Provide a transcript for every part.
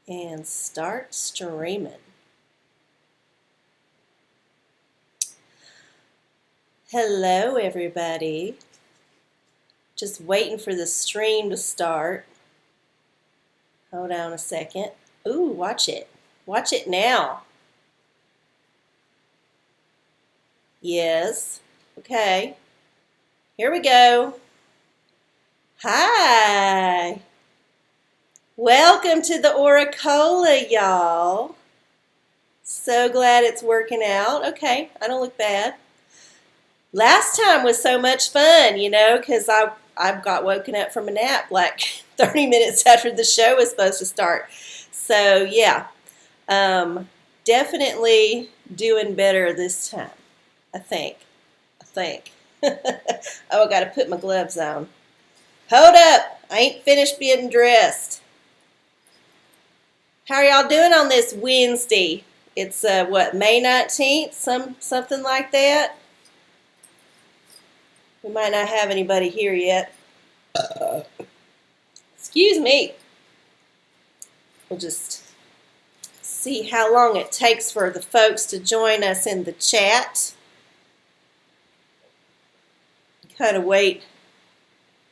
and start streaming. Hello everybody. Just waiting for the stream to start. Hold on a second. Ooh, watch it. Watch it now. Yes. Okay. Here we go. Hi. Welcome to the OraCola, y'all. So glad it's working out. Okay, I don't look bad. Last time was so much fun, because I got woken up from a nap like 30 minutes after the show was supposed to start. So yeah, definitely doing better this time. I think. Oh, I got to put my gloves on. Hold up, I ain't finished getting dressed. How are y'all doing on this Wednesday? It's May 19th, something like that. We might not have anybody here yet. Excuse me. We'll just see how long it takes for the folks to join us in the chat. Kind of wait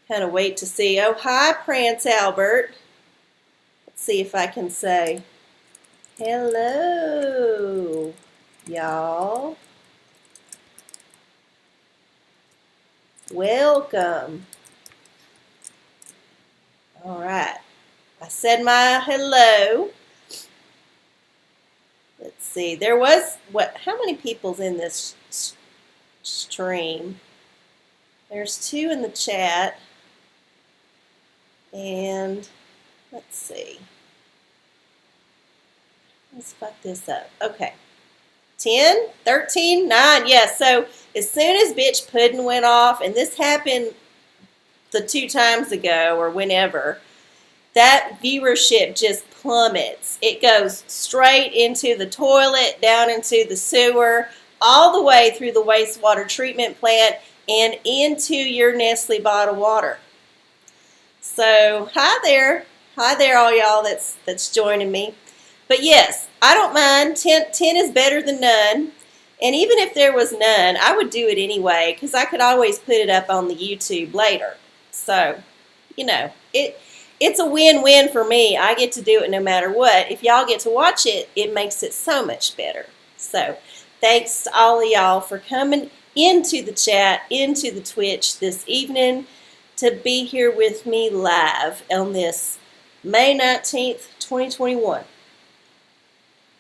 to see. Oh, hi, Prince Albert. Let's see if I can say hello, y'all. Welcome. All right. I said my hello. Let's see. There was, how many people's in this stream? There's 2 in the chat. And let's see. Let's fuck this up. Okay. 10, 13, 9. Yeah, so as soon as Bitch Puddin' went off, and this happened the 2 times ago or whenever, that viewership just plummets. It goes straight into the toilet, down into the sewer, all the way through the wastewater treatment plant, and into your Nestle bottled water. So, hi there all y'all that's joining me. But yes, I don't mind. 10 is better than none. And even if there was none, I would do it anyway, because I could always put it up on the YouTube later. So, it's a win-win for me. I get to do it no matter what. If y'all get to watch it, it makes it so much better. So, thanks to all of y'all for coming into the chat, into the Twitch this evening to be here with me live on this May 19th, 2021.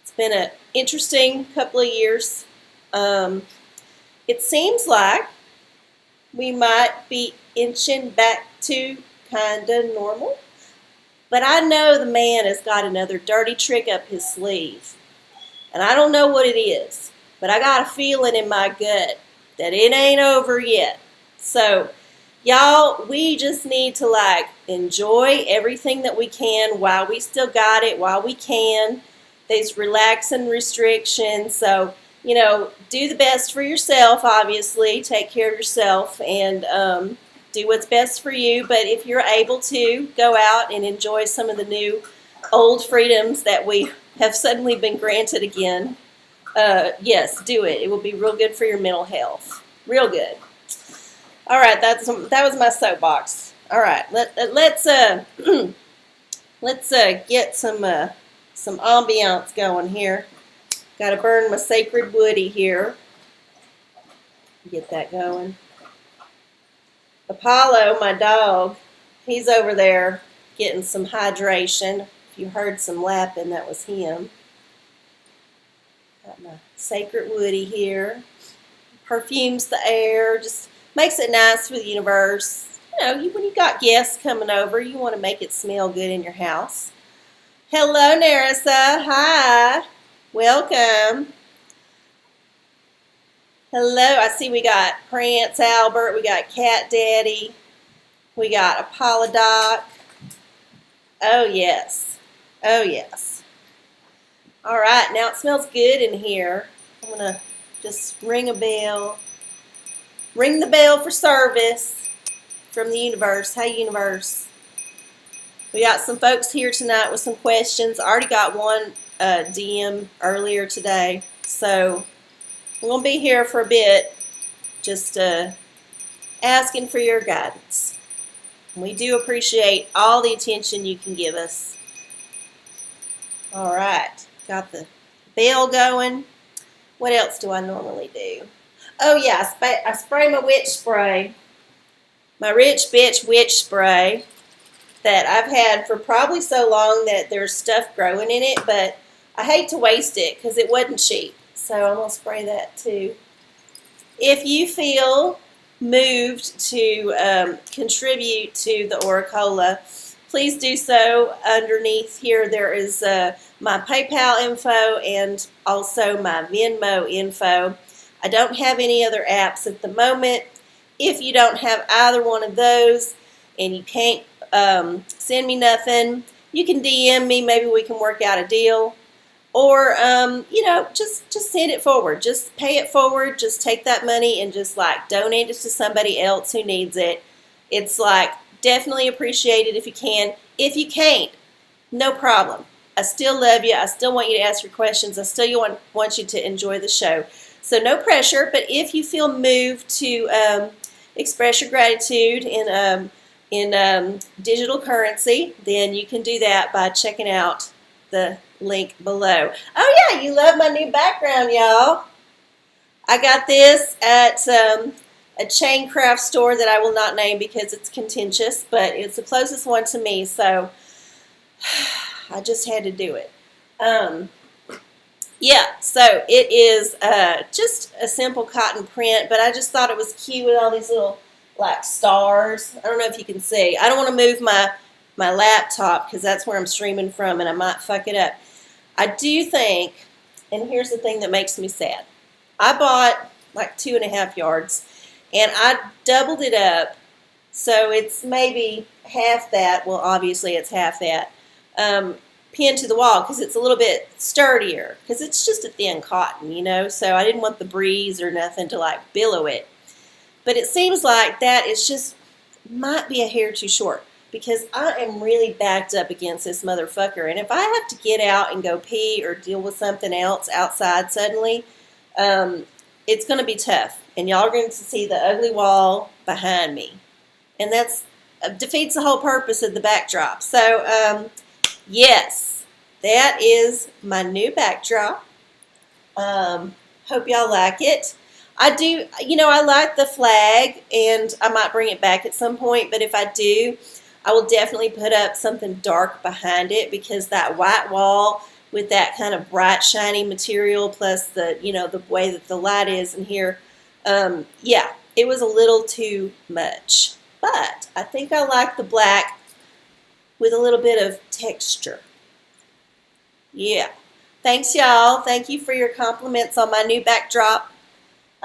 It's been an interesting couple of years. It seems like we might be inching back to kind of normal. But I know the man has got another dirty trick up his sleeve. And I don't know what it is. But I got a feeling in my gut that it ain't over yet. So, y'all, we just need to enjoy everything that we can while we still got it, while we can. There's relaxing restrictions. So, do the best for yourself, obviously. Take care of yourself and do what's best for you. But if you're able to, go out and enjoy some of the new old freedoms that we have suddenly been granted again. Yes, do it. It will be real good for your mental health. Real good. All right, that was my soapbox. All right, let's get some ambiance going here. Got to burn my sacred woody here. Get that going. Apollo, my dog, he's over there getting some hydration. If you heard some lapping, that was him. Got my sacred woody here. Perfumes the air, just makes it nice for the universe. When you got guests coming over, you want to make it smell good in your house. Hello, Narissa. Hi. Welcome. Hello. I see we got Prince Albert. We got Cat Daddy. We got Apollo Doc. Oh, yes. Oh, yes. All right. Now it smells good in here. I'm going to just ring a bell. Ring the bell for service from the universe. Hey, universe. We got some folks here tonight with some questions. I already got one DM earlier today, so we're going to be here for a bit, just asking for your guidance. We do appreciate all the attention you can give us. All right, got the bell going. What else do I normally do? Oh yeah, I spray my witch spray, my rich bitch witch spray that I've had for probably so long that there's stuff growing in it, but I hate to waste it because it wasn't cheap. So I'm going to spray that too. If you feel moved to contribute to the OraCola, please do so. Underneath here there is my PayPal info and also my Venmo info. I don't have any other apps at the moment. If you don't have either one of those and you can't send me nothing, you can DM me. Maybe we can work out a deal. Or, just send it forward. Just pay it forward. Just take that money and just like donate it to somebody else who needs it. It's like definitely appreciated if you can. If you can't, no problem. I still love you. I still want you to ask your questions. I still want you to enjoy the show. So no pressure, but if you feel moved to express your gratitude in digital currency, then you can do that by checking out the link below. Oh yeah, you love my new background, y'all. I got this at a chain craft store that I will not name because it's contentious, but it's the closest one to me, so I just had to do it. Yeah, so it is just a simple cotton print, but I just thought it was cute with all these little like stars. I don't know if you can see. I don't want to move my laptop because that's where I'm streaming from and I might fuck it up. I do think, and here's the thing that makes me sad. I bought like 2.5 yards and I doubled it up so it's maybe half that. Well, obviously it's half that. Pinned to the wall because it's a little bit sturdier because it's just a thin cotton, so I didn't want the breeze or nothing to like billow it. But it seems like that is just might be a hair too short because I am really backed up against this motherfucker. And if I have to get out and go pee or deal with something else outside suddenly, it's going to be tough. And y'all are going to see the ugly wall behind me. And that's defeats the whole purpose of the backdrop. So, yes, that is my new backdrop. Hope y'all like it. I do, I like the flag, and I might bring it back at some point, but if I do, I will definitely put up something dark behind it because that white wall with that kind of bright, shiny material plus the, the way that the light is in here, yeah, it was a little too much. But I think I like the black with a little bit of texture. Yeah. Thanks, y'all. Thank you for your compliments on my new backdrop.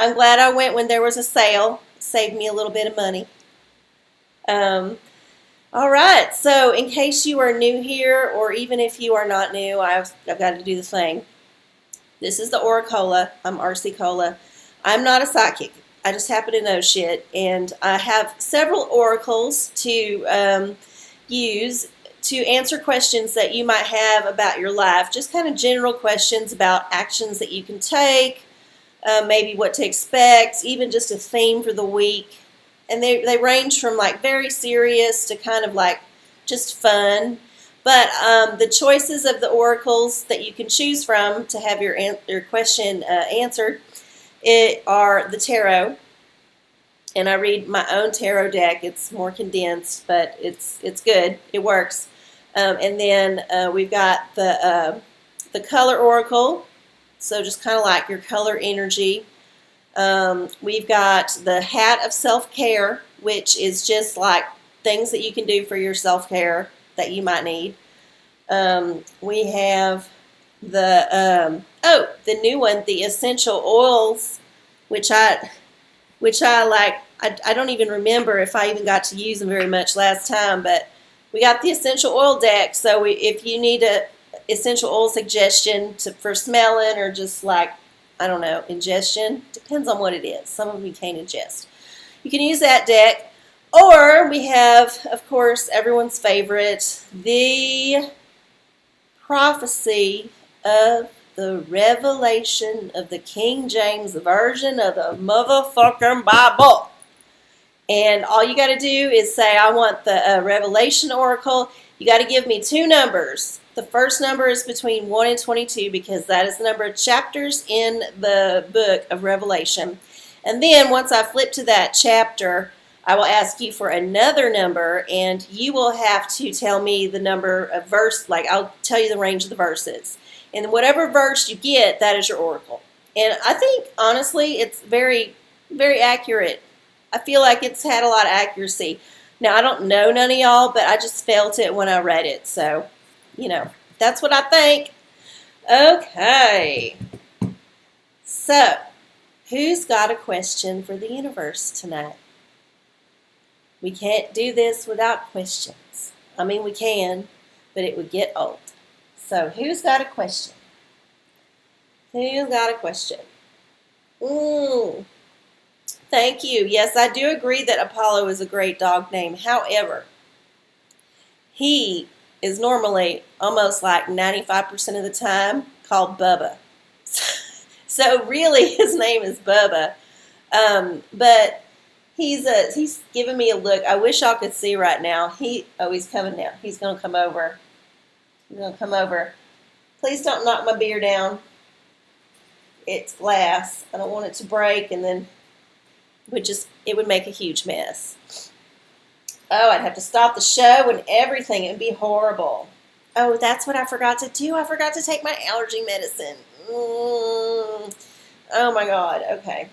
I'm glad I went when there was a sale. It saved me a little bit of money. All right. So in case you are new here, or even if you are not new, I've got to do the thing. This is the OraCola. I'm RC Cola. I'm not a psychic. I just happen to know shit. And I have several oracles to use to answer questions that you might have about your life. Just kind of general questions about actions that you can take, maybe what to expect, even just a theme for the week. And they range from like very serious to kind of like just fun. But the choices of the oracles that you can choose from to have your question answered are the tarot. And I read my own tarot deck. It's more condensed, but it's good. It works. And then we've got the color oracle. So just kind of like your color energy. We've got the hat of self-care, which is just like things that you can do for your self-care that you might need. We have the new one, the essential oils, which I like. I don't even remember if I even got to use them very much last time, but we got the essential oil deck. So if you need a essential oil suggestion for smelling or just like, I don't know, ingestion, depends on what it is. Some of them you can't ingest. You can use that deck, Or we have, of course, everyone's favorite, the prophecy of the revelation of the King James Version of the motherfucking Bible. And all you got to do is say, I want the Revelation Oracle. You got to give me two numbers. The first number is between 1 and 22 because that is the number of chapters in the book of Revelation. And then once I flip to that chapter, I will ask you for another number, and you will have to tell me the number of verse, like I'll tell you the range of the verses. And whatever verse you get, that is your oracle. And I think, honestly, it's very, very accurate. I feel like it's had a lot of accuracy. Now, I don't know none of y'all, but I just felt it when I read it. So, that's what I think. Okay. So, who's got a question for the universe tonight? We can't do this without questions. I mean, we can, but it would get old. So, who's got a question? Who's got a question? Thank you. Yes, I do agree that Apollo is a great dog name. However, he is normally almost like 95% of the time called Bubba. So really his name is Bubba. But he's giving me a look. I wish y'all could see right now. He's coming now. He's going to come over. He's going to come over. Please don't knock my beer down. It's glass. I don't want it to break, and then it would make a huge mess. Oh, I'd have to stop the show and everything. It would be horrible. Oh, that's what I forgot to do. I forgot to take my allergy medicine. Oh my God. Okay.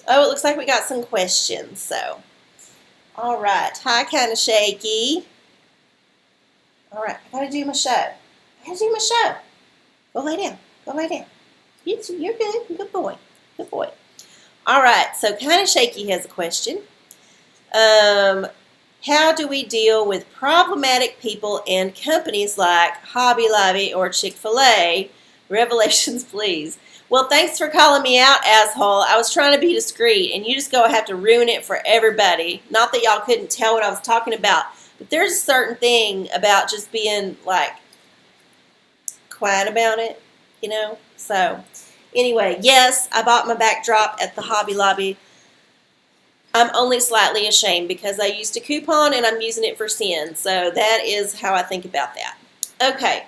Oh, it looks like we got some questions. So, all right. Hi, kind of shaky. All right. I gotta do my show. Go lay down. You're good. Good boy. Good boy. All right, so kind of shaky has a question. How do we deal with problematic people and companies like Hobby Lobby or Chick-fil-A? Revelations, please. Well, thanks for calling me out, asshole. I was trying to be discreet, and you just go have to ruin it for everybody. Not that y'all couldn't tell what I was talking about, but there's a certain thing about just being, like, quiet about it, So, anyway, yes, I bought my backdrop at the Hobby Lobby. I'm only slightly ashamed because I used a coupon and I'm using it for sin. So that is how I think about that. Okay,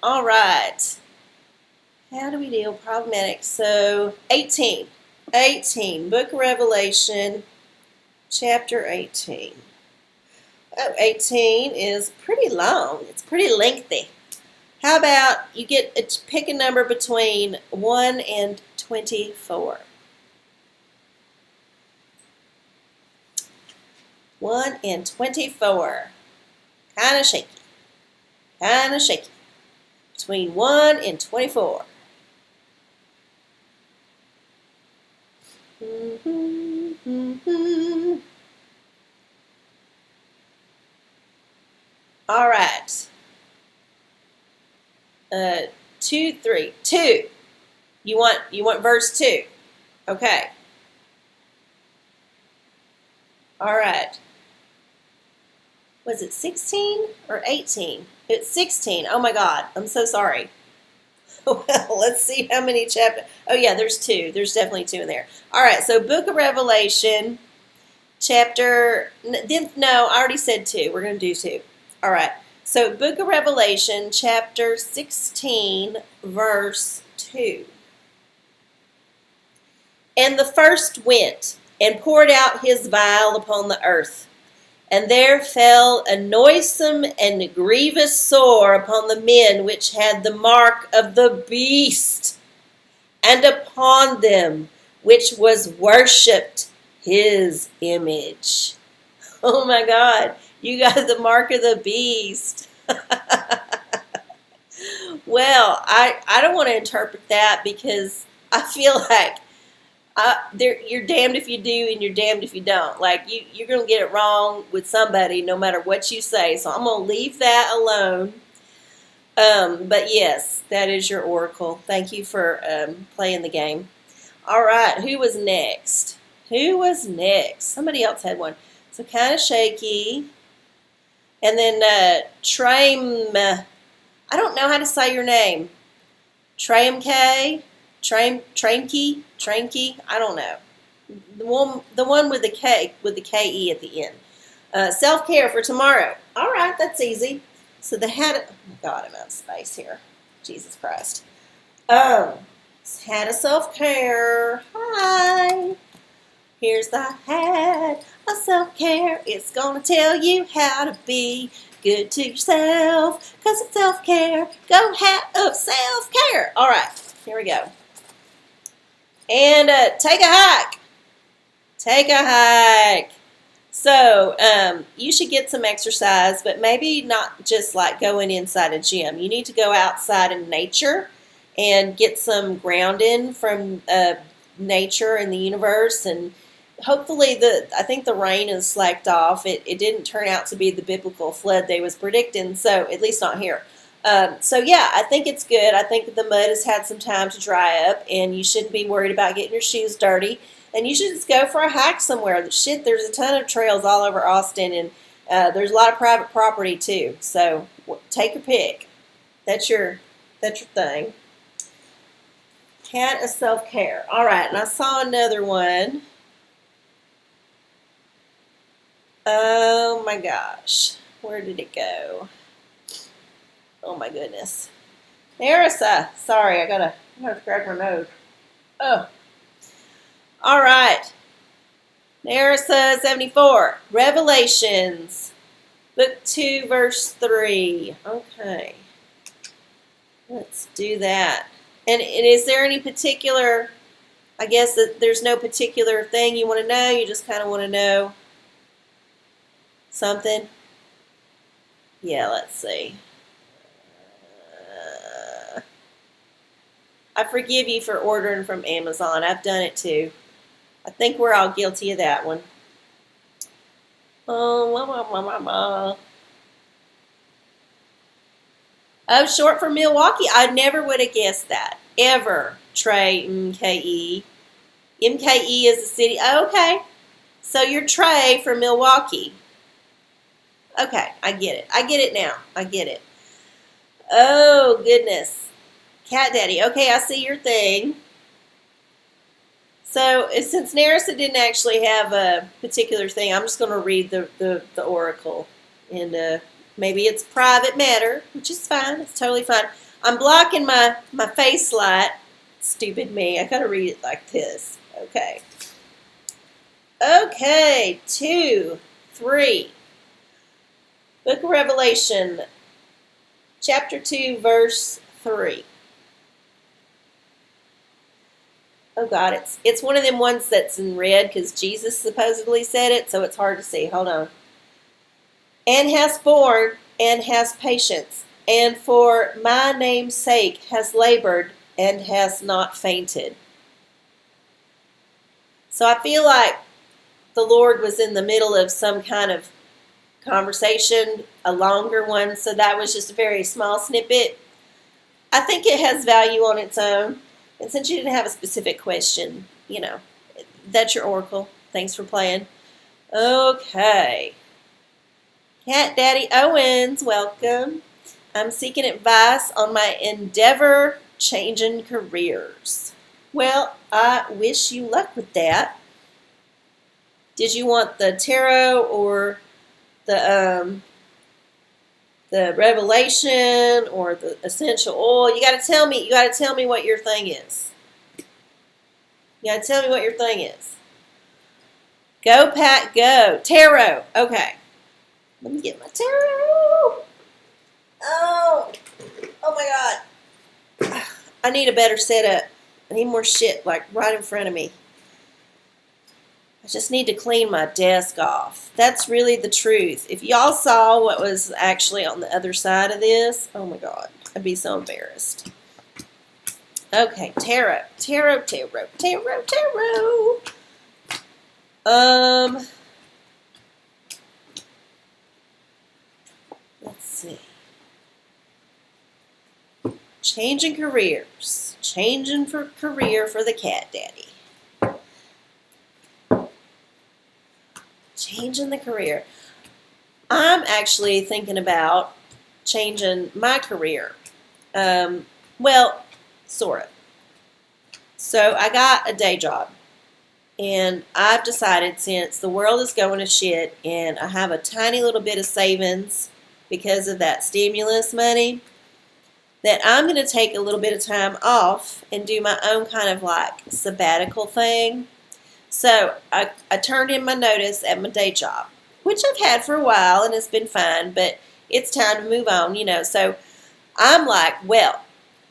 all right. How do we deal with problematic? So 18, Book of Revelation, chapter 18. Oh, 18 is pretty long. It's pretty lengthy. How about you pick a number between 1 and 24? 1 and 24. Kind of shaky. Between 1 and 24. All right. 2, 3. 2. You want verse 2. Okay. All right. Was it 16 or 18? It's 16. Oh my God. I'm so sorry. Well, let's see how many chapters. Oh yeah, there's 2. There's definitely 2 in there. All right. So Book of Revelation, chapter. No, I already said 2. We're going to do 2. All right. So Book of Revelation, chapter 16, verse 2. And the first went and poured out his vial upon the earth. And there fell a noisome and grievous sore upon the men which had the mark of the beast, and upon them which was worshipped his image. Oh my God, you got the mark of the beast. Well, I don't want to interpret that because I feel like you're damned if you do and you're damned if you don't. Like, you're going to get it wrong with somebody no matter what you say. So I'm going to leave that alone. But yes, that is your oracle. Thank you for playing the game. All right, who was next? Somebody else had one. So kind of shaky. And then Trame, I don't know how to say your name. Tramke, Tranky, I don't know. The one with the K, with the K-E at the end. Self-care for tomorrow. All right, that's easy. So the hat, oh my God, I'm out of space here. Jesus Christ. Hat of self-care. Hi. Here's the hat of self-care. It's going to tell you how to be good to yourself, because it's self-care. Go hat of self-care. All right, here we go. And take a hike. Take a hike. So you should get some exercise, but maybe not just like going inside a gym. You need to go outside in nature and get some grounding from nature and the universe. And hopefully, I think the rain is slacked off. It didn't turn out to be the biblical flood they was predicting, so at least not here. So yeah, I think it's good. I think the mud has had some time to dry up, and you shouldn't be worried about getting your shoes dirty. And you should just go for a hike somewhere. Shit, there's a ton of trails all over Austin, and there's a lot of private property too. So take your pick. That's your thing. Hat of self-care. All right, and I saw another one. Oh my gosh, where did it go? Oh my goodness. Narissa, sorry, I gotta grab my nose. Oh. All right. Narissa 74. Revelations. Book 2, verse 3. Okay. Let's do that. And is there any particular, I guess that there's no particular thing you want to know, you just kind of want to know something? Yeah, let's see. I forgive you for ordering from Amazon. I've done it too. I think we're all guilty of that one. Oh, short for Milwaukee. I never would have guessed that. Ever. Trey, MKE. MKE is the city. Oh, okay. So you're Trey from Milwaukee. Okay, I get it. I get it now. I get it. Oh, goodness. Cat Daddy. Okay, I see your thing. So since Narissa didn't actually have a particular thing, I'm just going to read the oracle. And maybe it's private matter, which is fine. It's totally fine. I'm blocking my face light. Stupid me. I got to read it like this. Okay. Okay. 2, 3. Book of Revelation, chapter 2, verse 3. Oh God, it's one of them ones that's in red because Jesus supposedly said it, so it's hard to see. Hold on. And has borne and has patience, and for my name's sake has labored and has not fainted. So I feel like the Lord was in the middle of some kind of conversation, a longer one, so that was just a very small snippet. I think it has value on its own. And since you didn't have a specific question, that's your oracle. Thanks for playing. Okay. Cat Daddy Owens, welcome. I'm seeking advice on my endeavor changing careers. Well, I wish you luck with that. Did you want the tarot or the revelation or the essential oil? You got to tell me. You got to tell me what your thing is. You got to tell me what your thing is. Go, Pat, go. Tarot. Okay. Let me get my tarot. Oh my God. I need a better setup. I need more shit like right in front of me. I just need to clean my desk off. That's really the truth. If y'all saw what was actually on the other side of this, oh my God, I'd be so embarrassed. Okay, tarot. Let's see. Changing careers. Changing for career for the Cat Daddy. changing the career. I'm actually thinking about changing my career. Well, sort of. So I got a day job. And I've decided, since the world is going to shit and I have a tiny little bit of savings because of that stimulus money, that I'm going to take a little bit of time off and do my own kind of like sabbatical thing. So I turned in my notice at my day job, which I've had for a while and it's been fine, but it's time to move on, So I'm like, well,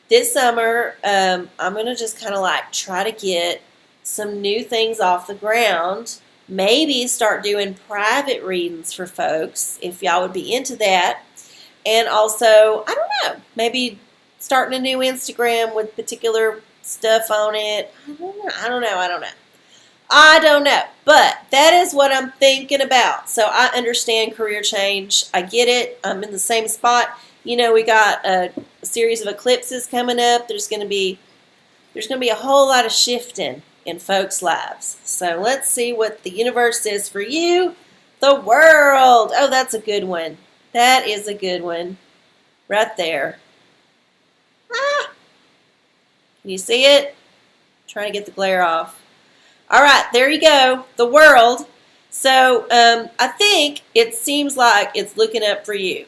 this summer I'm going to just kind of like try to get some new things off the ground. Maybe start doing private readings for folks if y'all would be into that. And also, I don't know, maybe starting a new Instagram with particular stuff on it. I don't know. But that is what I'm thinking about. So I understand career change. I get it. I'm in the same spot. We got a series of eclipses coming up. There's going to be a whole lot of shifting in folks' lives. So let's see what the universe is for you. The world. Oh, that's a good one. That is a good one. Right there. Ah! Can you see it? Trying to get the glare off. All right, there you go. The world. So I think it seems like it's looking up for you.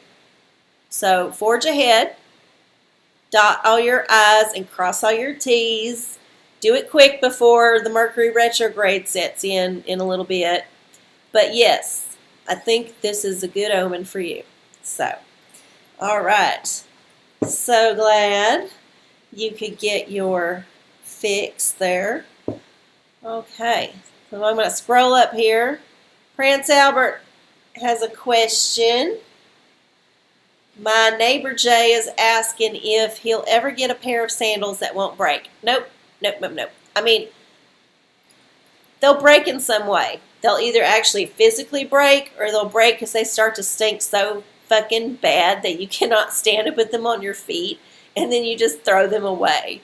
So forge ahead. Dot all your I's and cross all your T's. Do it quick before the Mercury retrograde sets in a little bit. But yes, I think this is a good omen for you. So, all right. So glad you could get your fix there. Okay, so I'm going to scroll up here. Prince Albert has a question. My neighbor Jay is asking if he'll ever get a pair of sandals that won't break. Nope. I mean, they'll break in some way. They'll either actually physically break or they'll break because they start to stink so fucking bad that you cannot stand to put them on your feet and then you just throw them away.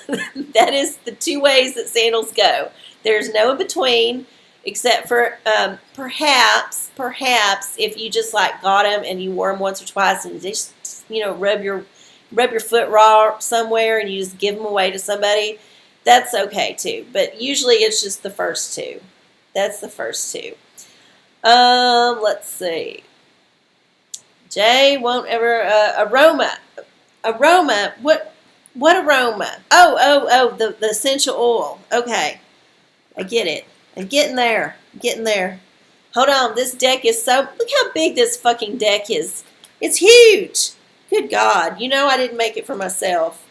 That is the two ways that sandals go. There's no in between except for perhaps if you just like got them and you wore them once or twice and just rub your foot raw somewhere and you just give them away to somebody. That's okay too, but usually it's just the first two. That's the first two. Let's see. Jay won't ever aroma. What aroma? Oh, the essential oil. Okay, I get it. I'm getting there. Hold on, this deck is look how big this fucking deck is. It's huge. Good God, I didn't make it for myself.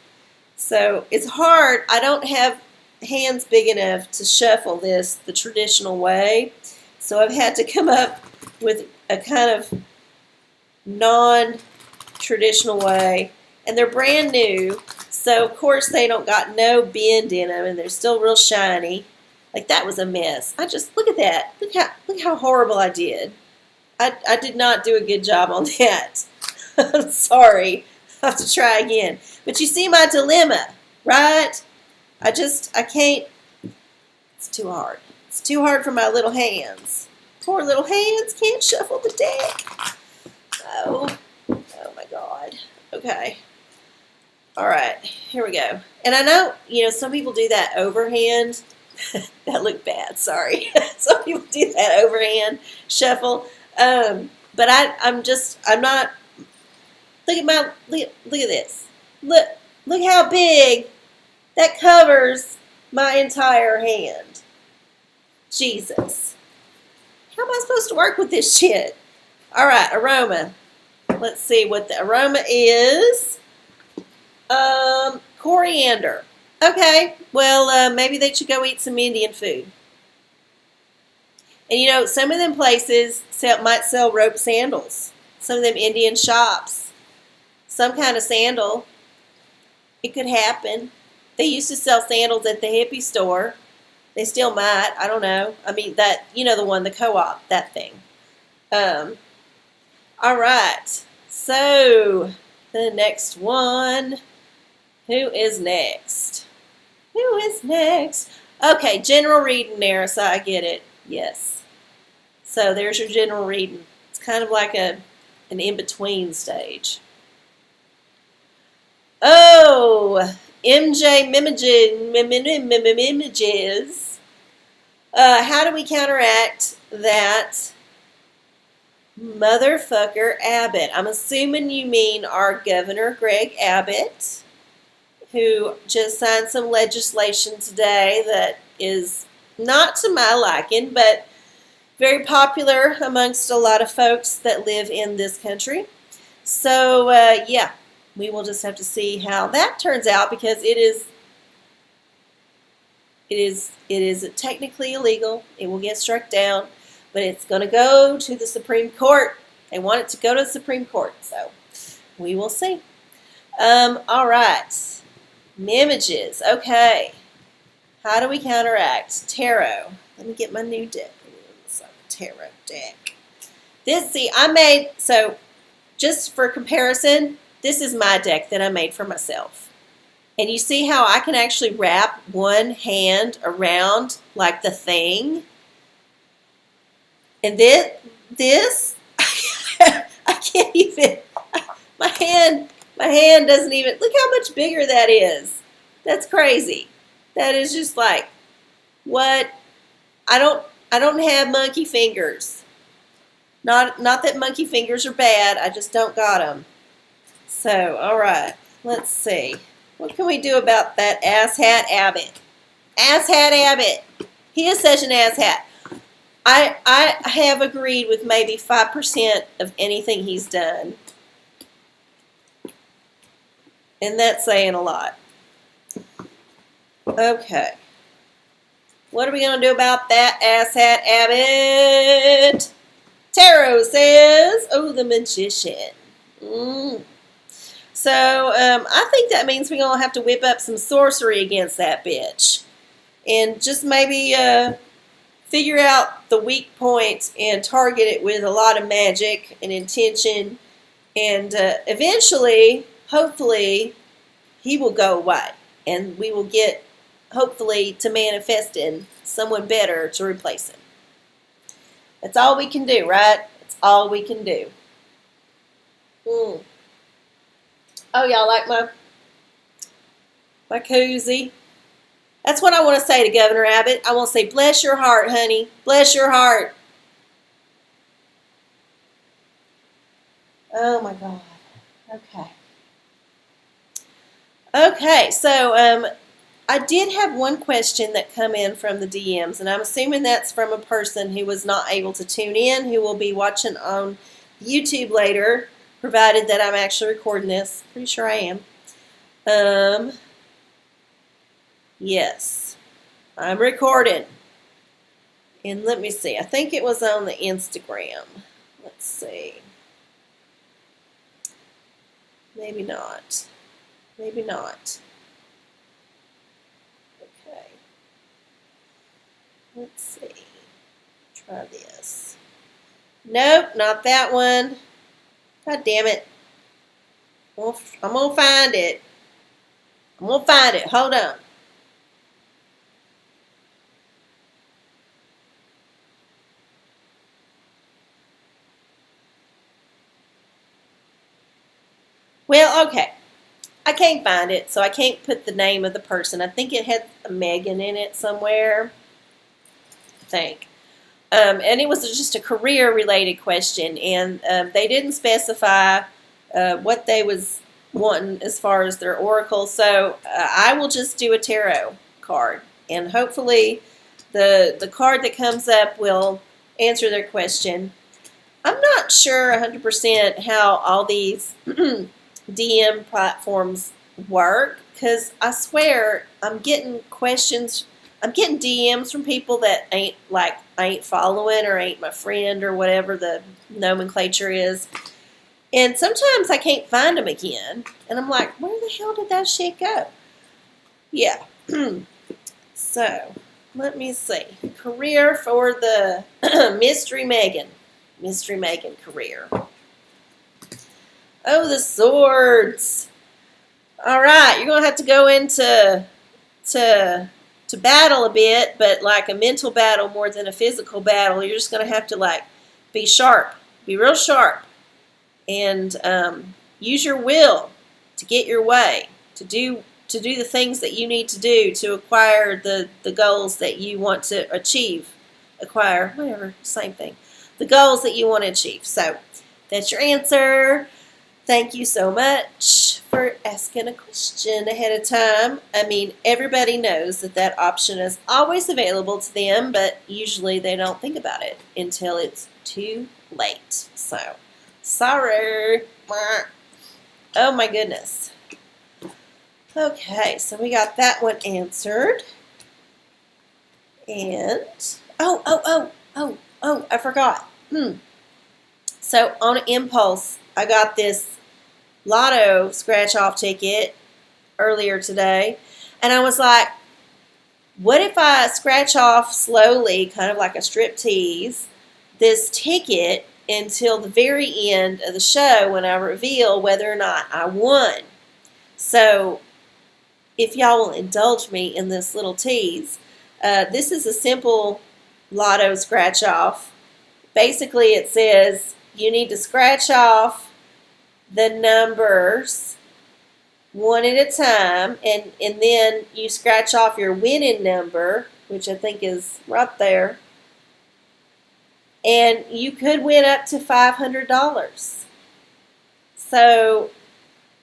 So it's hard. I don't have hands big enough to shuffle this the traditional way. So I've had to come up with a kind of non-traditional way. And they're brand new. So of course they don't got no bend in them and they're still real shiny. Like that was a mess. Look at that. Look how horrible I did. I did not do a good job on that. I'm sorry. I have to try again. But you see my dilemma, right? I can't. It's too hard. It's too hard for my little hands. Poor little hands can't shuffle the deck. Oh my God. Okay. All right. Here we go. And I know, some people do that overhand. That looked bad. Sorry. Some people do that overhand shuffle. But I'm not. Look at this. Look how big that covers my entire hand. Jesus. How am I supposed to work with this shit? All right, aroma. Let's see what the aroma is. Coriander. Okay, well, maybe they should go eat some Indian food. And some of them places might sell rope sandals. Some of them Indian shops. Some kind of sandal. It could happen. They used to sell sandals at the hippie store. They still might. I don't know. I mean, the one, the co-op, that thing. All right. So, the next one. Who is next? Okay, general reading there, so I get it. Yes. So there's your general reading. It's kind of like an in-between stage. Oh, MJ Images. How do we counteract that motherfucker Abbott? I'm assuming you mean our Governor Greg Abbott, who just signed some legislation today that is not to my liking, but very popular amongst a lot of folks that live in this country. So, yeah, we will just have to see how that turns out, because it is technically illegal. It will get struck down, but it's going to go to the Supreme Court. They want it to go to the Supreme Court, so we will see. All right, images. Okay, how do we counteract tarot? Let me get my new deck. Tarot deck. I made, so just for comparison, this is my deck that I made for myself. And you see how I can actually wrap one hand around like the thing? And this I can't even, my hand doesn't even, look how much bigger that is. That's crazy. That is just like, what? I don't have monkey fingers. Not that monkey fingers are bad. I just don't got them. So, all right. Let's see. What can we do about that asshat Abbott? Asshat Abbott. He is such an asshat. I have agreed with maybe 5% of anything he's done. And that's saying a lot. Okay. What are we going to do about that asshat Abbott? Tarot says, oh, the magician. So, I think that means we're going to have to whip up some sorcery against that bitch. And just maybe figure out the weak points and target it with a lot of magic and intention. And eventually, hopefully, he will go away. And we will get, hopefully, to manifesting someone better to replace him. That's all we can do, right? That's all we can do. Oh, y'all like my koozie? That's what I want to say to Governor Abbott. I want to say, bless your heart, honey. Bless your heart. Oh, my God. Okay. Okay, so I did have one question that come in from the DMs, and I'm assuming that's from a person who was not able to tune in, who will be watching on YouTube later, provided that I'm actually recording this. Pretty sure I am. Yes, I'm recording. And let me see. I think it was on the Instagram. Let's see. Maybe not. Maybe not. Okay. Let's see. Try this. Nope, not that one. God damn it. I'm going to find it. I'm going to find it. Hold on. Well, okay. I can't find it, so I can't put the name of the person. I think it had a Megan in it somewhere. I think. And it was just a career-related question, and they didn't specify what they was wanting as far as their oracle. So I will just do a tarot card, and hopefully the card that comes up will answer their question. I'm not sure 100% how all these DM platforms work, because I swear I'm getting questions. I'm getting DMs from people that ain't following or ain't my friend or whatever the nomenclature is. And sometimes I can't find them again. And I'm like, where the hell did that shit go? Yeah. So, let me see. Career for the Mystery Megan. Mystery Megan career. Oh, the swords. All right, you're going to have to go into to battle a bit, but like a mental battle more than a physical battle. You're just going to have to like be sharp, be real sharp, and use your will to get your way, to do the things that you need to do to acquire the goals that you want to achieve, acquire, whatever, same thing, the goals that you want to achieve. So that's your answer. Thank you so much for asking a question ahead of time. I mean, everybody knows that option is always available to them, but usually they don't think about it until it's too late. So, sorry. Oh my goodness. Okay, so we got that one answered. And, I forgot. So on impulse, I got this lotto scratch-off ticket earlier today, and I was like, what if I scratch off slowly, kind of like a striptease, this ticket until the very end of the show when I reveal whether or not I won. So if y'all will indulge me in this little tease, this is a simple lotto scratch-off. Basically, it says you need to scratch off the numbers one at a time, and then you scratch off your winning number, which I think is right there, and you could win up to $500. So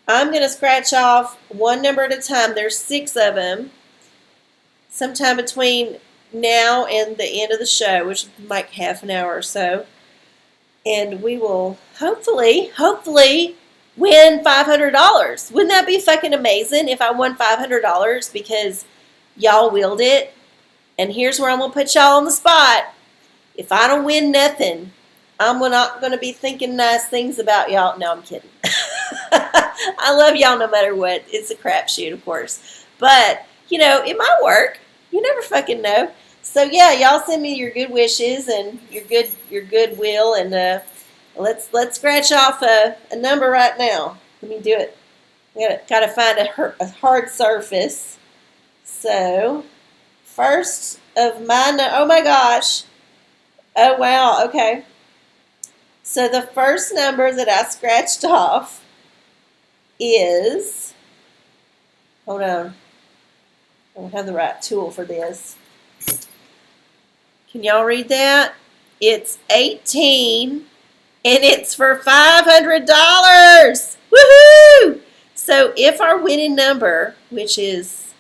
I'm going to scratch off one number at a time. There's 6 of them. Sometime between now and the end of the show, which is like half an hour or so. And we will hopefully win $500. Wouldn't that be fucking amazing if I won $500 because y'all willed it? And here's where I'm going to put y'all on the spot. If I don't win nothing, I'm not going to be thinking nice things about y'all. No, I'm kidding. I love y'all no matter what. It's a crapshoot, of course. But, it might work. You never fucking know. So, yeah, y'all send me your good wishes and your goodwill, and let's scratch off a number right now. Let me do it. Gotta find a hard surface. So, first of oh my gosh. Oh, wow, okay. So the first number that I scratched off is, hold on, I don't have the right tool for this. Can y'all read that? It's 18, and it's for $500. Woohoo! So if our winning number, which is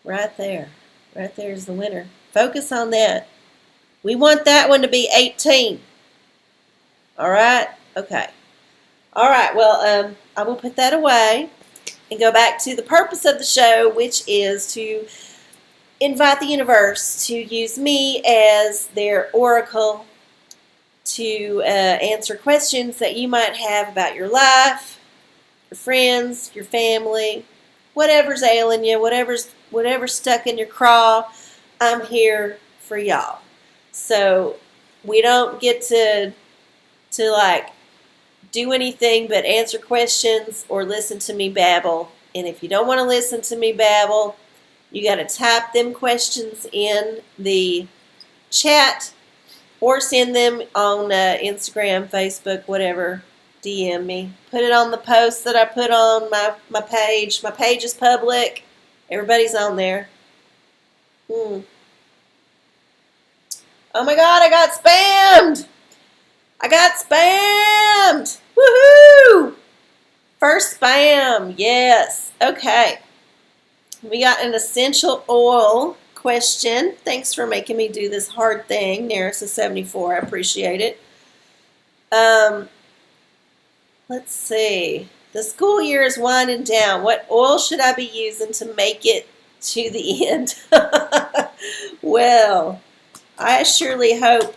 right there is the winner. Focus on that. We want that one to be 18. All right? Okay. All right, well, I will put that away and go back to the purpose of the show, which is to invite the universe to use me as their oracle to answer questions that you might have about your life, your friends, your family, whatever's ailing you, whatever's stuck in your craw. I'm here for y'all. So we don't get to like do anything but answer questions or listen to me babble. And if you don't want to listen to me babble, you got to type them questions in the chat or send them on Instagram, Facebook, whatever. DM me. Put it on the post that I put on my page. My page is public. Everybody's on there. Oh my God, I got spammed! Woohoo! First spam, yes. Okay. We got an essential oil question. Thanks for making me do this hard thing. Nearest is 74. I appreciate it. Let's see. The school year is winding down. What oil should I be using to make it to the end? Well, I surely hope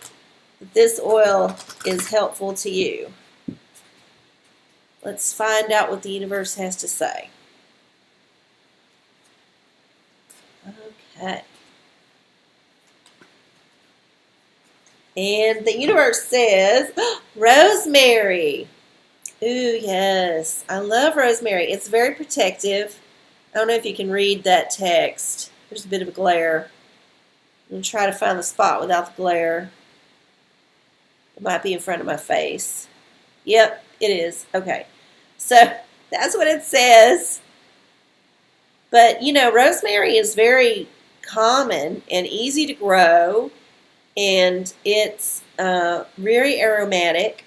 that this oil is helpful to you. Let's find out what the universe has to say. Okay. And the universe says, rosemary. Ooh, yes. I love rosemary. It's very protective. I don't know if you can read that text. there's a bit of a glare. I'm going to try to find the spot without the glare. It might be in front of my face. Yep, it is. Okay. So that's what it says. But, you know, rosemary is very common and easy to grow. And it's very aromatic.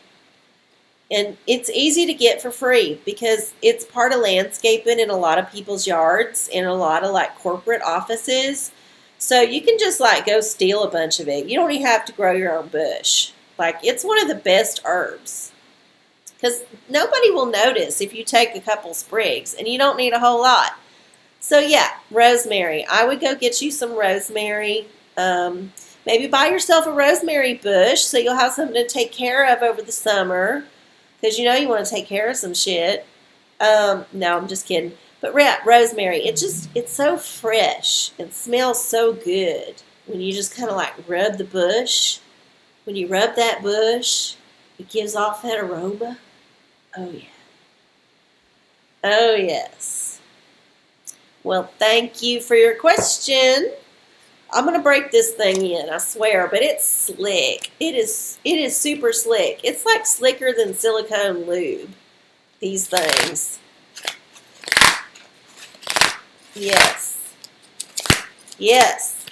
And it's easy to get for free because it's part of landscaping in a lot of people's yards and a lot of like corporate offices. So you can just like go steal a bunch of it. You don't even have to grow your own bush. Like, it's one of the best herbs because nobody will notice if you take a couple sprigs, and you don't need a whole lot. So yeah, rosemary. I would go get you some rosemary. Maybe buy yourself a rosemary bush so you'll have something to take care of over the summer, because you know you want to take care of some shit. No, I'm just kidding. But rosemary, it's so fresh and smells so good when you just kind of like rub the bush. When you rub that bush, it gives off that aroma. Oh yeah. Oh yes. Well, thank you for your question. I'm going to break this thing in, I swear, but it's slick. It is super slick. It's like slicker than silicone lube, these things. Yes. Yes.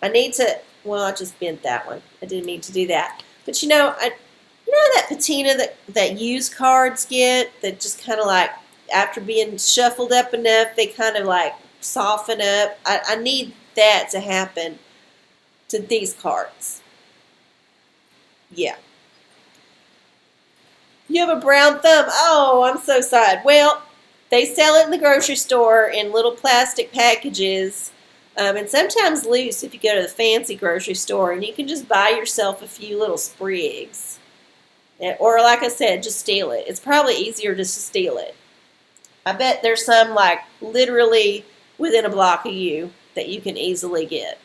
I need to, well, I just bent that one. I didn't mean to do that. But you know that patina that used cards get, that just kind of like, after being shuffled up enough, they kind of like soften up. I need that to happen to these cards. Yeah. You have a brown thumb. Oh, I'm so sad. Well, they sell it in the grocery store in little plastic packages, and sometimes loose if you go to the fancy grocery store, and you can just buy yourself a few little sprigs. Or like I said, just steal it. It's probably easier just to steal it. I bet there's some like literally within a block of you that you can easily get.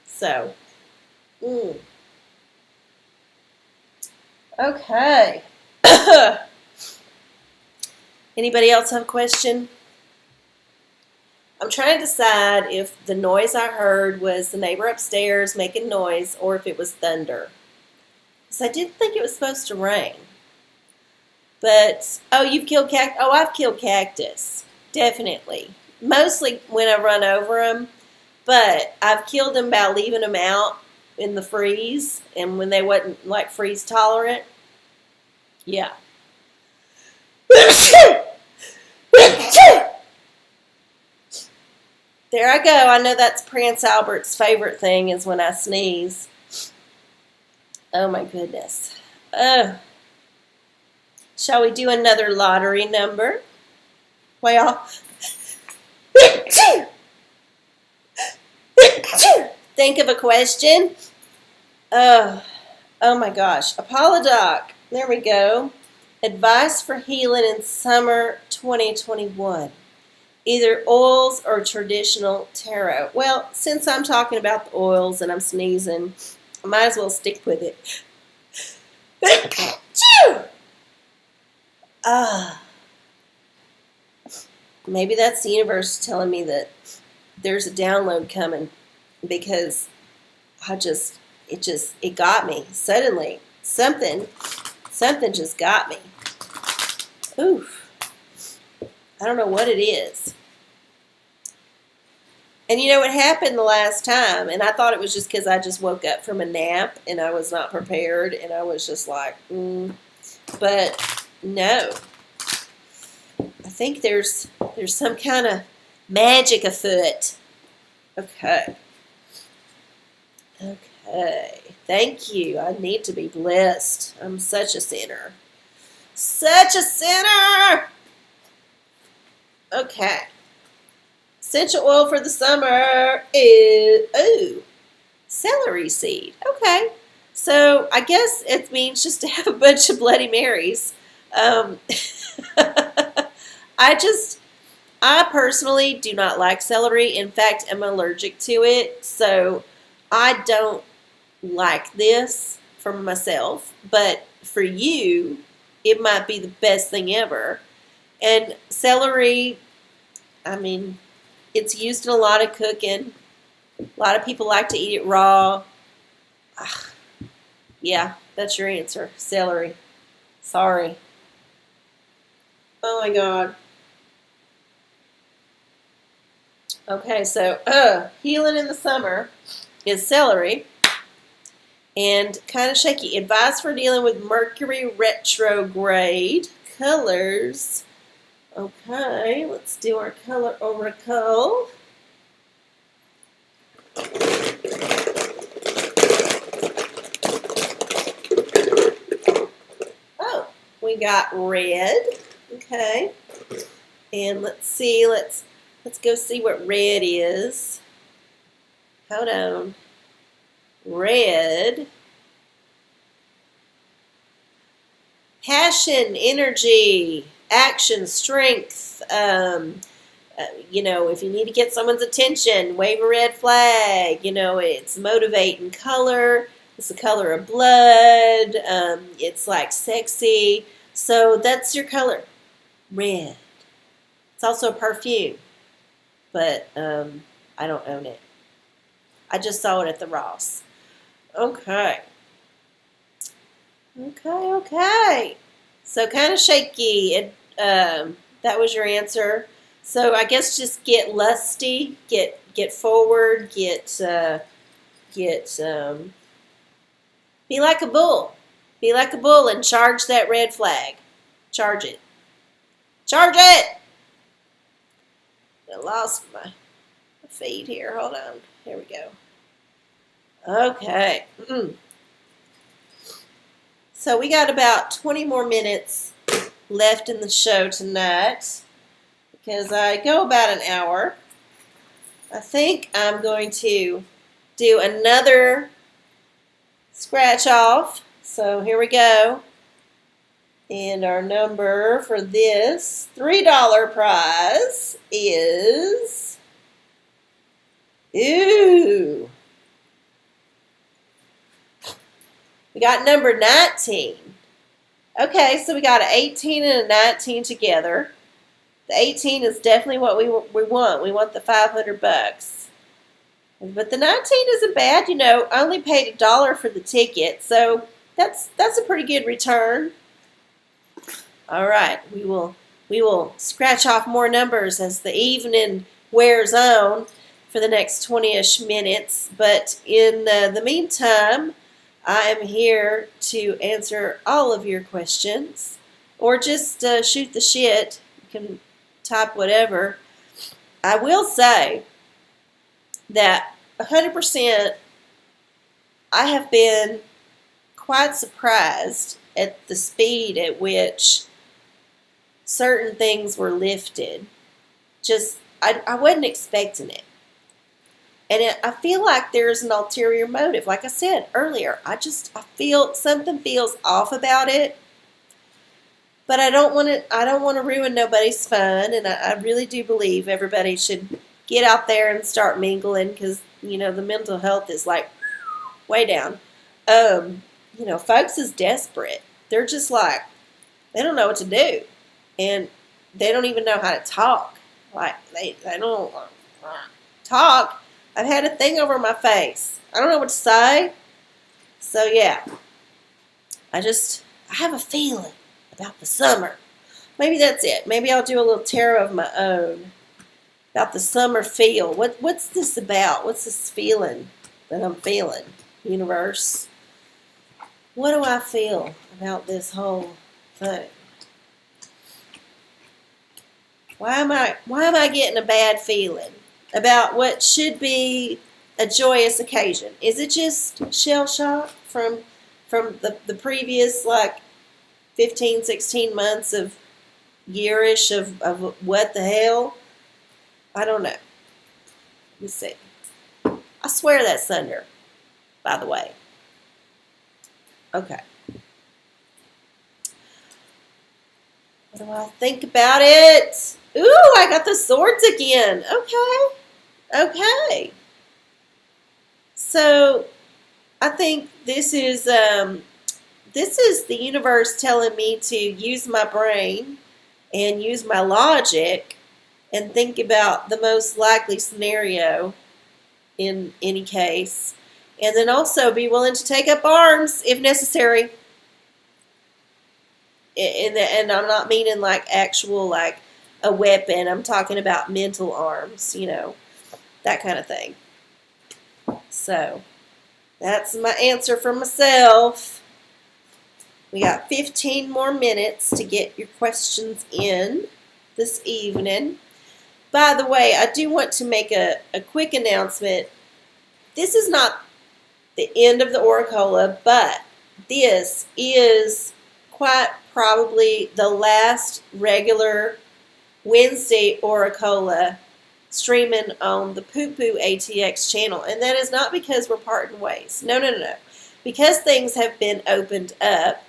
So, okay. Anybody else have a question? I'm trying to decide if the noise I heard was the neighbor upstairs making noise or if it was thunder. So I didn't think it was supposed to rain. But, oh, you've killed cactus? Oh, I've killed cactus. Definitely. Mostly when I run over them. But I've killed them by leaving them out in the freeze. And when they wasn't, like, freeze tolerant. Yeah. There I go. I know that's Prince Albert's favorite thing is when I sneeze. Oh, my goodness. Shall we do another lottery number? Well, think of a question. Oh my gosh. Apollo Doc. There we go. Advice for healing in summer 2021. Either oils or traditional tarot. Well, since I'm talking about the oils and I'm sneezing, I might as well stick with it. Maybe that's the universe telling me that there's a download coming, because it got me suddenly. Something just got me. Oof. I don't know what it is. And you know what happened the last time, and I thought it was just because I just woke up from a nap and I was not prepared and I was just like, But no. I think there's some kind of magic afoot. Okay. Okay. Thank you. I need to be blessed. I'm such a sinner. Such a sinner! Okay. Essential oil for the summer is, celery seed. Okay. So I guess it means just to have a bunch of Bloody Marys. I personally do not like celery. In fact, I'm allergic to it. So I don't like this for myself. But for you, it might be the best thing ever. And celery, I mean, It's used in a lot of cooking. A lot of people like to eat it raw. Ah, yeah, that's your answer. Celery. Sorry. Oh my God. Okay, so healing in the summer is celery and kind of shaky. Advice for dealing with Mercury retrograde. Colors. Okay, let's do our color oracle. Oh, we got red. Okay. And let's see, let's go see what red is. Hold on. Red. Passion, energy, action, strength. If you need to get someone's attention, wave a red flag. It's motivating color. It's the color of blood. It's like sexy. So that's your color, red. It's also a perfume, but I don't own it. I just saw it at the Ross. Okay. Okay. So kind of shaky. That was your answer. So I guess just get lusty, get forward, be like a bull. Be like a bull and charge that red flag. Charge it. Charge it! I lost my feed here. Hold on. Here we go. Okay. So we got about 20 more minutes left in the show tonight because I go about an hour. I think I'm going to do another scratch off. So here we go. And our number for this $3 prize is, we got number 19. Okay, so we got an 18 and a 19 together. The 18 is definitely what we want. We want the $500. But the 19 isn't bad. I only paid $1 for the ticket, so that's a pretty good return. All right, we will scratch off more numbers as the evening wears on for the next 20-ish minutes. But in the meantime, I am here to answer all of your questions, or just shoot the shit. You can type whatever. I will say that 100%, I have been quite surprised at the speed at which certain things were lifted. I wasn't expecting it. And I feel like there's an ulterior motive. Like I said earlier, I feel something feels off about it. But I don't want to ruin nobody's fun, and I really do believe everybody should get out there and start mingling because, the mental health is like way down. Folks is desperate. They're just like, they don't know what to do. And they don't even know how to talk. Like, they don't talk. I've had a thing over my face. I don't know what to say. So, yeah. I have a feeling about the summer. Maybe that's it. Maybe I'll do a little tarot of my own about the summer feel. What's this about? What's this feeling that I'm feeling, universe? What do I feel about this whole thing? Why am I getting a bad feeling about what should be a joyous occasion? Is it just shell shock from the previous 15, 16 months of yearish of what the hell? I don't know. Let me see. I swear that's thunder, by the way. Okay. What do I think about it? Ooh, I got the swords again. Okay. So, I think this is the universe telling me to use my brain and use my logic and think about the most likely scenario in any case. And then also be willing to take up arms if necessary. And I'm not meaning like actual, like a weapon. I'm talking about mental arms, that kind of thing. So that's my answer for myself. We got 15 more minutes to get your questions in this evening. By the way, I do want to make a quick announcement. This is not the end of the OraCola, but this is quite probably the last regular Wednesday OraCola streaming on the Poo Poo ATX channel. And that is not because we're parting ways. No. Because things have been opened up,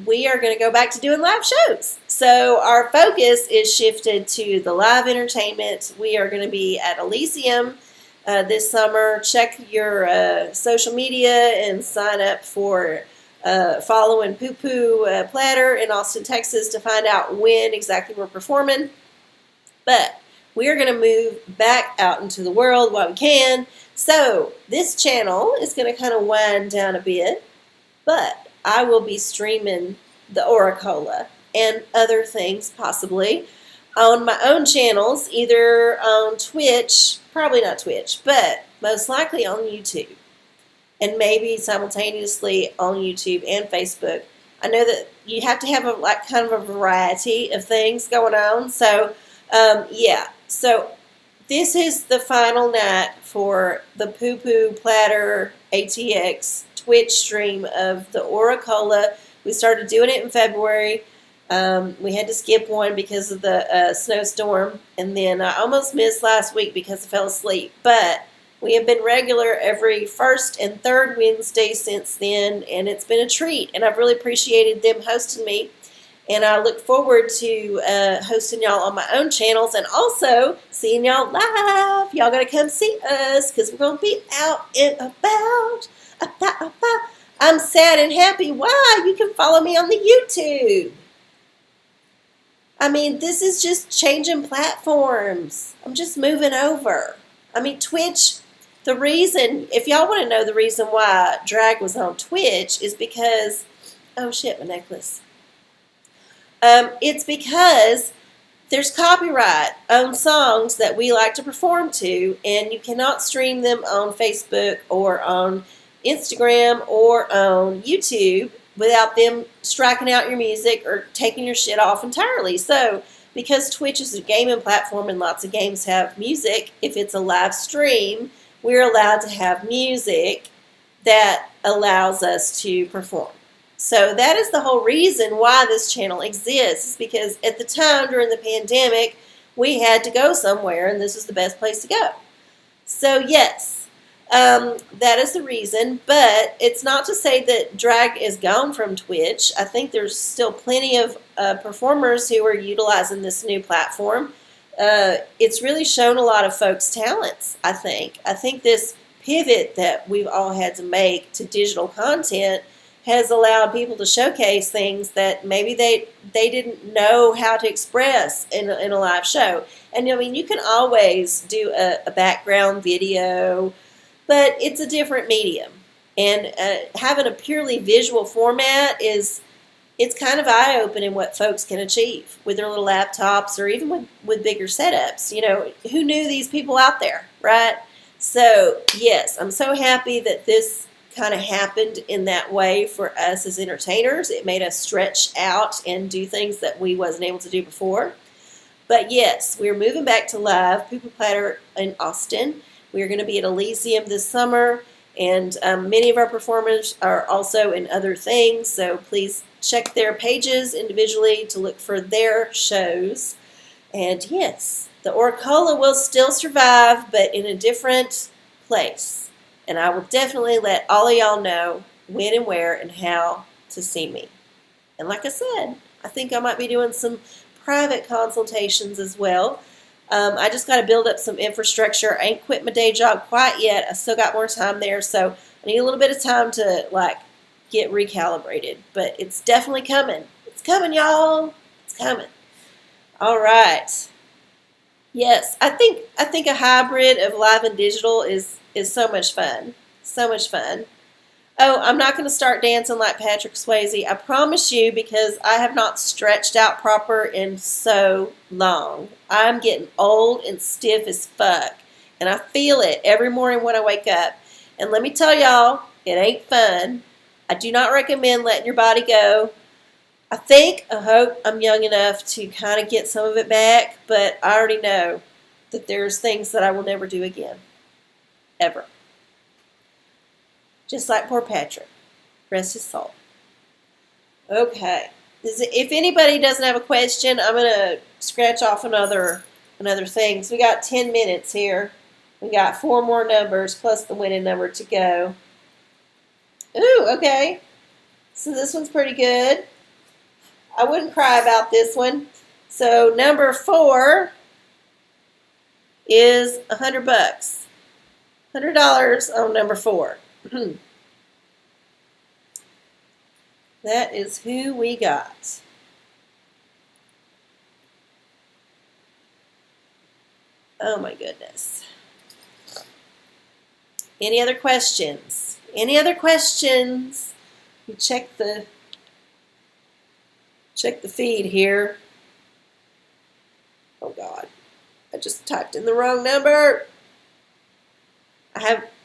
we are going to go back to doing live shows. So our focus is shifted to the live entertainment. We are going to be at Elysium this summer. Check your social media and sign up for following Poo Poo Platter in Austin, Texas to find out when exactly we're performing. But we are going to move back out into the world while we can. So this channel is going to kind of wind down a bit, but I will be streaming the OraCola and other things possibly on my own channels, either on Twitch, probably not Twitch, but most likely on YouTube, and maybe simultaneously on YouTube and Facebook. I know that you have to have kind of a variety of things going on. So yeah, so this is the final night for the Poo Poo Platter ATX Twitch stream of the OraCola. We started doing it in February. We had to skip one because of the snowstorm, and then I almost missed last week because I fell asleep. But we have been regular every first and third Wednesday since then, and it's been a treat, and I've really appreciated them hosting me. And I look forward to hosting y'all on my own channels and also seeing y'all live. Y'all got to come see us because we're going to be out and about. I'm sad and happy. Why? You can follow me on the YouTube. I mean, this is just changing platforms. I'm just moving over. I mean, Twitch, the reason, if y'all want to know the reason why drag was on Twitch is because, oh shit, my necklace. It's because there's copyright on songs that we like to perform to, and you cannot stream them on Facebook or on Instagram or on YouTube without them striking out your music or taking your shit off entirely. So, because Twitch is a gaming platform and lots of games have music, if it's a live stream, we're allowed to have music that allows us to perform. So that is the whole reason why this channel exists, is because at the time during the pandemic, we had to go somewhere, and this was the best place to go. So yes, that is the reason, but it's not to say that drag is gone from Twitch. I think there's still plenty of performers who are utilizing this new platform. It's really shown a lot of folks' talents, I think. I think this pivot that we've all had to make to digital content has allowed people to showcase things that maybe they didn't know how to express in a live show. And I mean, you can always do a background video, but it's a different medium. And having a purely visual format it's kind of eye-opening what folks can achieve with their little laptops or even with bigger setups. You know, who knew these people out there, right? So, yes, I'm so happy that this kind of happened in that way for us as entertainers. It made us stretch out and do things that we wasn't able to do before. But yes, we're moving back to live Poo Poo Platter in Austin. We're going to be at Elysium this summer, and many of our performers are also in other things, so please check their pages individually to look for their shows. And yes, the OraCola will still survive, but in a different place. And I will definitely let all of y'all know when and where and how to see me. And like I said, I think I might be doing some private consultations as well. I just got to build up some infrastructure. I ain't quit my day job quite yet. I still got more time there, so I need a little bit of time to get recalibrated. But it's definitely coming. It's coming, y'all. It's coming. All right. Yes, I think a hybrid of live and digital is so much fun. So much fun. Oh, I'm not going to start dancing like Patrick Swayze. I promise you, because I have not stretched out proper in so long. I'm getting old and stiff as fuck. And I feel it every morning when I wake up. And let me tell y'all, it ain't fun. I do not recommend letting your body go. I hope I'm young enough to kind of get some of it back, but I already know that there's things that I will never do again. Ever. Just like poor Patrick. Rest his soul. Okay. If anybody doesn't have a question, I'm going to scratch off another thing. So we got 10 minutes here. We got 4 more numbers plus the winning number to go. Ooh, okay. So this one's pretty good. I wouldn't cry about this one. So number 4 is $100. $100 on number 4. That is who we got. Oh my goodness. Any other questions? Any other questions? You check the feed here. Oh God. I just typed in the wrong number.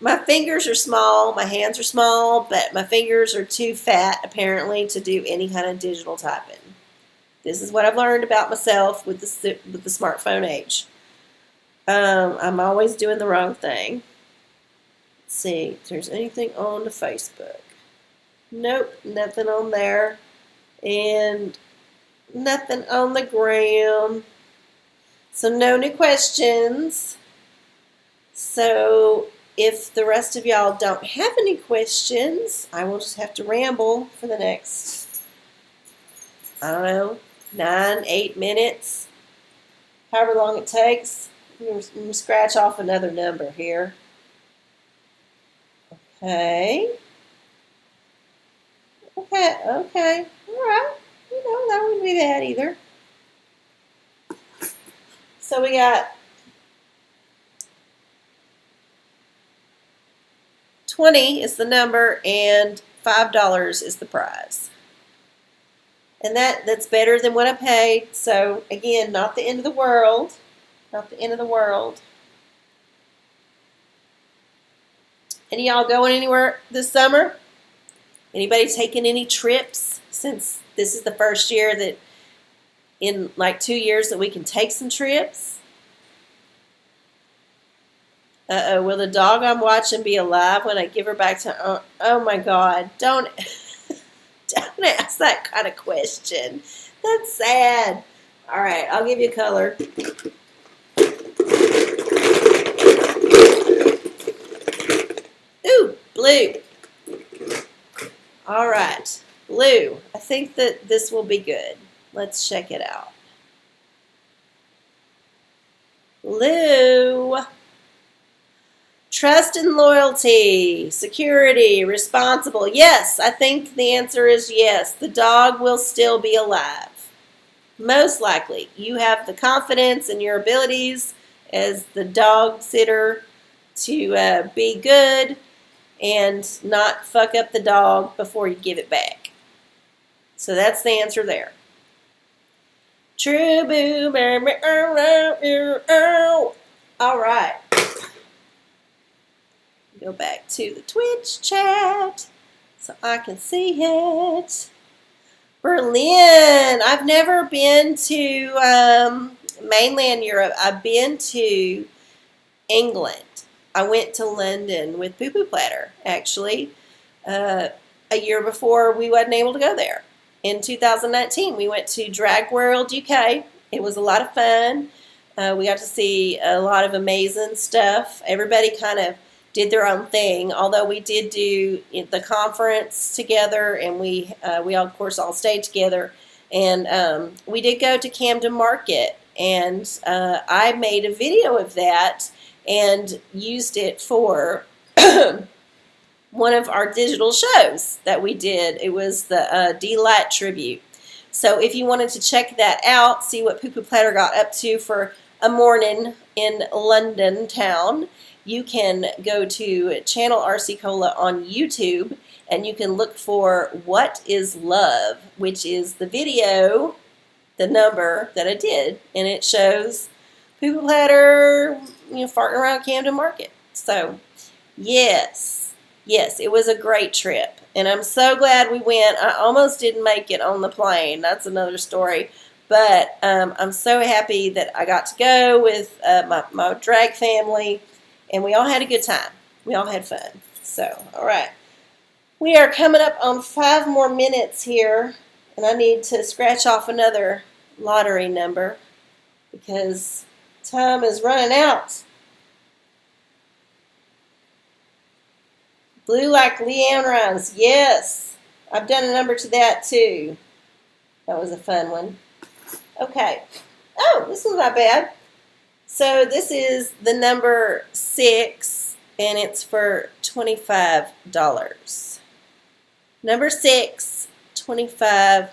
My fingers are small, my hands are small, but my fingers are too fat apparently to do any kind of digital typing. This is what I've learned about myself with the smartphone age. I'm always doing the wrong thing. Let's see if there's anything on the Facebook. Nope, nothing on there. And nothing on the gram. So no new questions. So if the rest of y'all don't have any questions, I will just have to ramble for the next, I don't know, 9, 8 minutes, however long it takes. I'm going to scratch off another number here. Okay. Okay. All right. That wouldn't be bad either. So we got 20 is the number and $5 is the prize. And that's better than what I paid. So again, not the end of the world. Not the end of the world. Any of y'all going anywhere this summer? Anybody taking any trips since this is the first year that in like 2 years that we can take some trips? Uh-oh, will the dog I'm watching be alive when I give her back to... Oh my God, don't ask that kind of question. That's sad. All right, I'll give you a color. Ooh, blue. All right, blue. I think that this will be good. Let's check it out. Blue. Trust and loyalty, security, responsible. Yes, I think the answer is yes. The dog will still be alive. Most likely. You have the confidence in your abilities as the dog sitter to be good and not fuck up the dog before you give it back. So that's the answer there. True boo, baby, all right. Go back to the Twitch chat so I can see it. Berlin. I've never been to mainland Europe. I've been to England. I went to London with Poo Poo Platter, actually, a year before we wasn't able to go there. In 2019, we went to Drag World UK. It was a lot of fun. We got to see a lot of amazing stuff. Everybody kind of did their own thing, although we did do the conference together, and we all, of course, all stayed together. And we did go to Camden Market, and I made a video of that and used it for one of our digital shows that we did. It was the D-Light tribute. So if you wanted to check that out, see what Poo Poo Platter got up to for a morning in London town, you can go to Channel OraCola on YouTube, and you can look for What is Love, which is the video, the number that I did, and it shows Poo Poo Platter, farting around Camden Market. So, yes, it was a great trip, and I'm so glad we went. I almost didn't make it on the plane. That's another story. But I'm so happy that I got to go with my drag family, and we all had a good time. We all had fun. So, all right. We are coming up on 5 more minutes here, and I need to scratch off another lottery number because time is running out. Blue like Leanne Rhymes. Yes, I've done a number to that too. That was a fun one. Okay. Oh, this one's not bad. So this is the number 6, and it's for $25. Number 6, $25.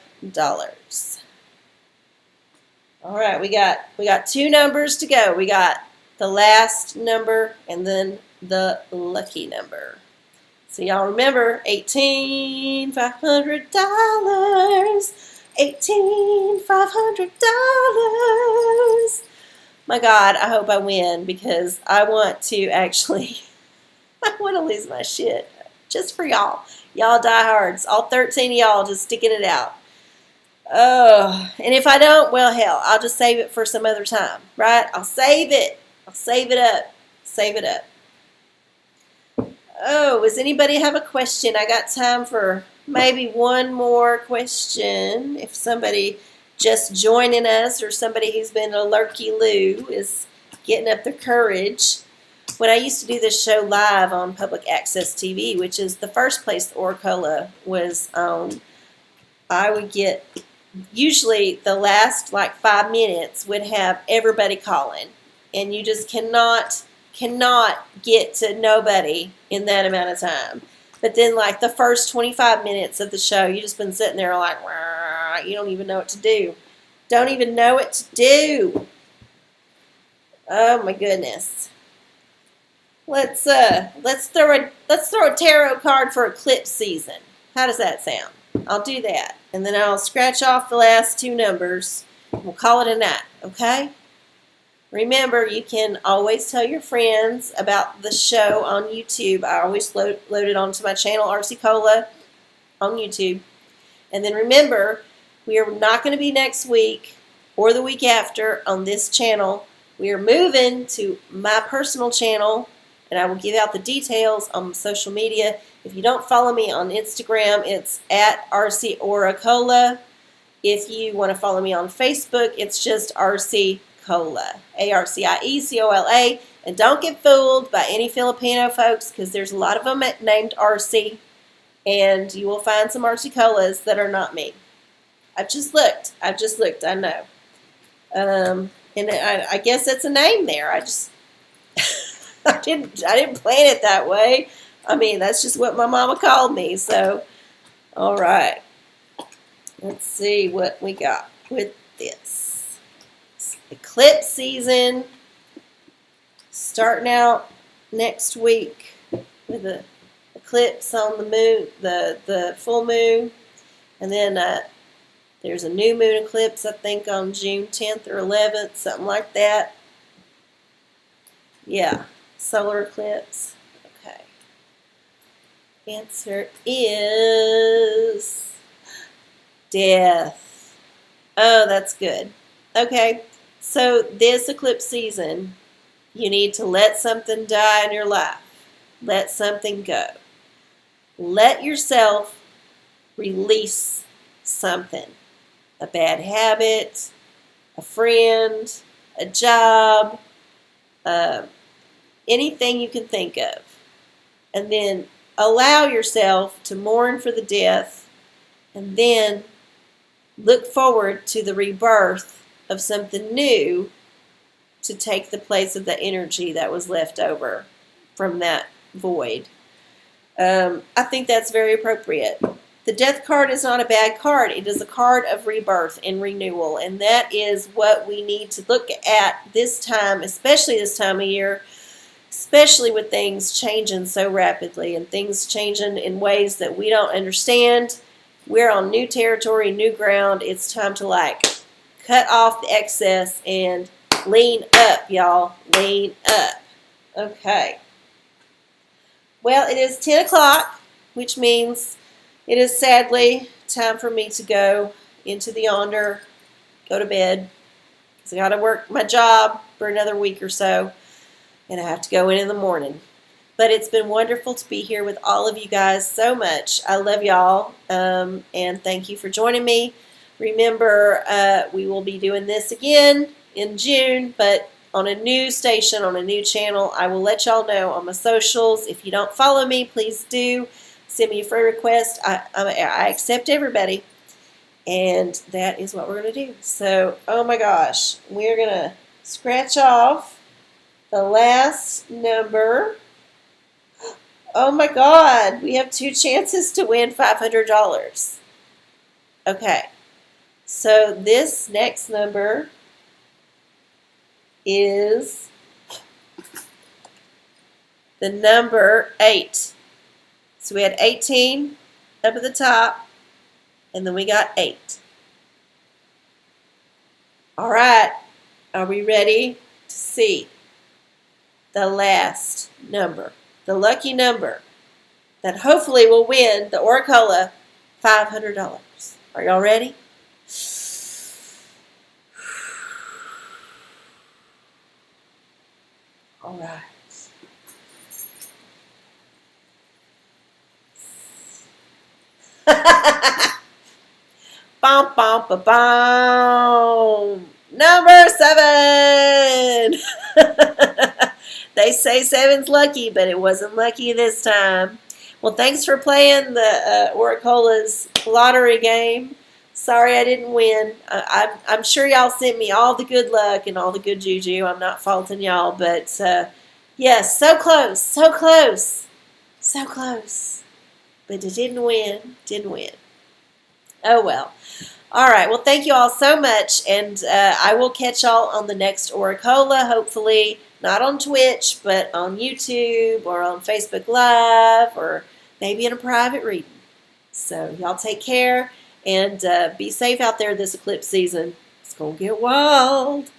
All right, we got 2 numbers to go. We got the last number and then the lucky number. So y'all remember $18,500. $18,500. My God, I hope I win because I want to actually, I want to lose my shit just for y'all. Y'all diehards, all 13 of y'all just sticking it out. Oh, and if I don't, well, hell, I'll just save it for some other time, right? I'll save it. I'll save it up. Save it up. Oh, does anybody have a question? I got time for maybe one more question. If somebody just joining us or somebody who's been a lurky-loo is getting up their courage. When I used to do this show live on Public Access TV, which is the first place OraCola was on, I would get, usually the last like 5 minutes would have everybody calling. And you just cannot get to nobody in that amount of time. But then like the first 25 minutes of the show, you just been sitting there like, you don't even know what to do. Don't even know what to do. Oh my goodness. Let's throw a tarot card for eclipse season. How does that sound? I'll do that. And then I'll scratch off the last 2 numbers. We'll call it a night, okay? Remember, you can always tell your friends about the show on YouTube. I always load it onto my channel, OraCola, on YouTube. And then remember, we are not going to be next week or the week after on this channel. We are moving to my personal channel, and I will give out the details on social media. If you don't follow me on Instagram, it's at RC If you want to follow me on Facebook, it's just RC Cola, ARCIECOLA. And don't get fooled by any Filipino folks because there's a lot of them named RC, and you will find some RC Colas that are not me. I've just looked, I know. And I guess that's a name there. I didn't plan it that way. I mean, that's just what my mama called me. So, all right. Let's see what we got with this. Eclipse season. Starting out next week with the eclipse on the moon, the full moon. And then there's a new moon eclipse, I think, on June 10th or 11th, something like that. Yeah, solar eclipse. Okay. Answer is death. Oh, that's good. Okay, so this eclipse season, you need to let something die in your life. Let something go. Let yourself release something. A bad habit, a friend, a job, anything you can think of. And then allow yourself to mourn for the death, and then look forward to the rebirth of something new to take the place of the energy that was left over from that void. I think that's very appropriate. the death card is not a bad card. It is a card of rebirth and renewal, and that is what we need to look at this time, especially this time of year, especially with things changing so rapidly and things changing in ways that we don't understand. We're on new territory, new ground. It's time to cut off the excess and lean up, y'all. Lean up. Okay. Well, it is 10 o'clock, which means it is sadly time for me to go into the yonder, go to bed, because I got to work my job for another week or so, and I have to go in the morning. But it's been wonderful to be here with all of you guys so much. I love y'all, and thank you for joining me. Remember, we will be doing this again in June, but on a new station, on a new channel. I will let y'all know on my socials. If you don't follow me, please do. Send me a friend request. I accept everybody. And that is what we're going to do. So, oh my gosh, we're going to scratch off the last number. Oh my God, we have 2 chances to win $500. Okay, so this next number is the number 8. So we had 18 up at the top, and then we got 8. All right, are we ready to see the last number? The lucky number that hopefully will win the OraCola $500. Are y'all ready? All right. Bom, bom, ba, bom. Number 7. They say 7's lucky, but it wasn't lucky this time. Well, thanks for playing the OraCola's lottery game. Sorry I didn't win. I'm sure y'all sent me all the good luck and all the good juju. I'm not faulting y'all, but yes, so close, so close, so close. But it didn't win, didn't win. Oh well. All right, well, thank you all so much, and I will catch y'all on the next OraCola, hopefully not on Twitch, but on YouTube or on Facebook Live or maybe in a private reading. So y'all take care and be safe out there this eclipse season. It's going to get wild.